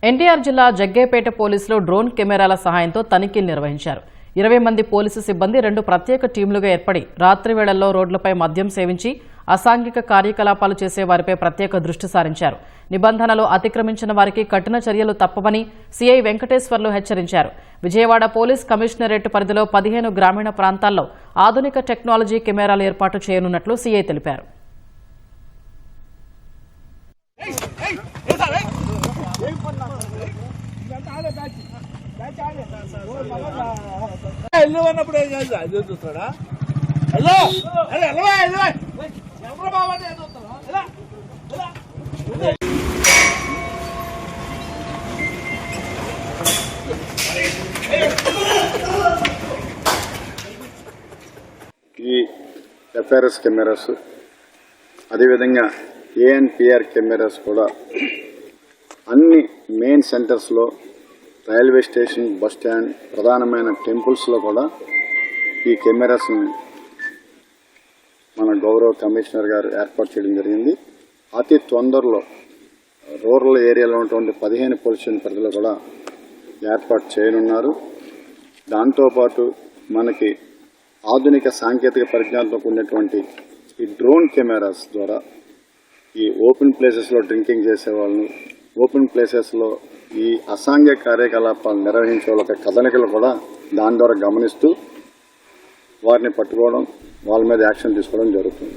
ఎన్టీఆర్ జిల్లా జగ్గేపేట పోలీసులు డ్రోన్ కెమెరాల సహాయంతో తనిఖీలు నిర్వహించారు. 20 మంది పోలీసు సిబ్బంది 2 ప్రత్యేక టీంలుగా ఏర్పడి రాత్రి వేళల్లో రోడ్లపై మద్యం సేవించి అసాంఘిక కార్యకలాపాలు చేసే వారిపై ప్రత్యేక దృష్టి సారించారు. నిబంధనలు అతిక్రమించిన వారికి కఠిన చర్యలు తప్పవని సీఐ వెంకటేశ్వర్లు హెచ్చరించారు. విజయవాడ పోలీస్ కమిషనరేట్ పరిధిలో 15 గ్రామీణ ప్రాంతాల్లో ఆధునిక టెక్నాలజీ కెమెరాలు ఏర్పాటు చేయనున్నట్లు సీఐ తెలిపారు. ఈ ఎఫ్ఆర్ఎస్ కెమెరాస్ అదేవిధంగా ఏఎన్పిఆర్ కెమెరాస్ కూడా అన్ని మెయిన్ సెంటర్స్లో, రైల్వే స్టేషన్, బస్ స్టాండ్, ప్రధానమైన టెంపుల్స్లో కూడా ఈ కెమెరాస్ని మన గౌరవ కమిషనర్ గారు ఏర్పాటు చేయడం జరిగింది. అతి తొందరలో రూరల్ ఏరియాలో ఉన్నటువంటి 15 పోలీస్ స్టేషన్ పరిధిలో కూడా ఏర్పాటు చేయనున్నారు. దాంతోపాటు మనకి ఆధునిక సాంకేతిక పరిజ్ఞానంతో కూడినటువంటి ఈ డ్రోన్ కెమెరాస్ ద్వారా ఈ ఓపెన్ ప్లేసెస్లో డ్రింకింగ్ చేసే వాళ్ళని, ఓపెన్ ప్లేసెస్లో ఈ అసాంఘిక కార్యకలాపాలు నిర్వహించే వాళ్ళ కదలికలు కూడా దాని ద్వారా గమనిస్తూ వారిని పట్టుకోవడం, వాళ్ళ మీద యాక్షన్ తీసుకోవడం జరుగుతుంది.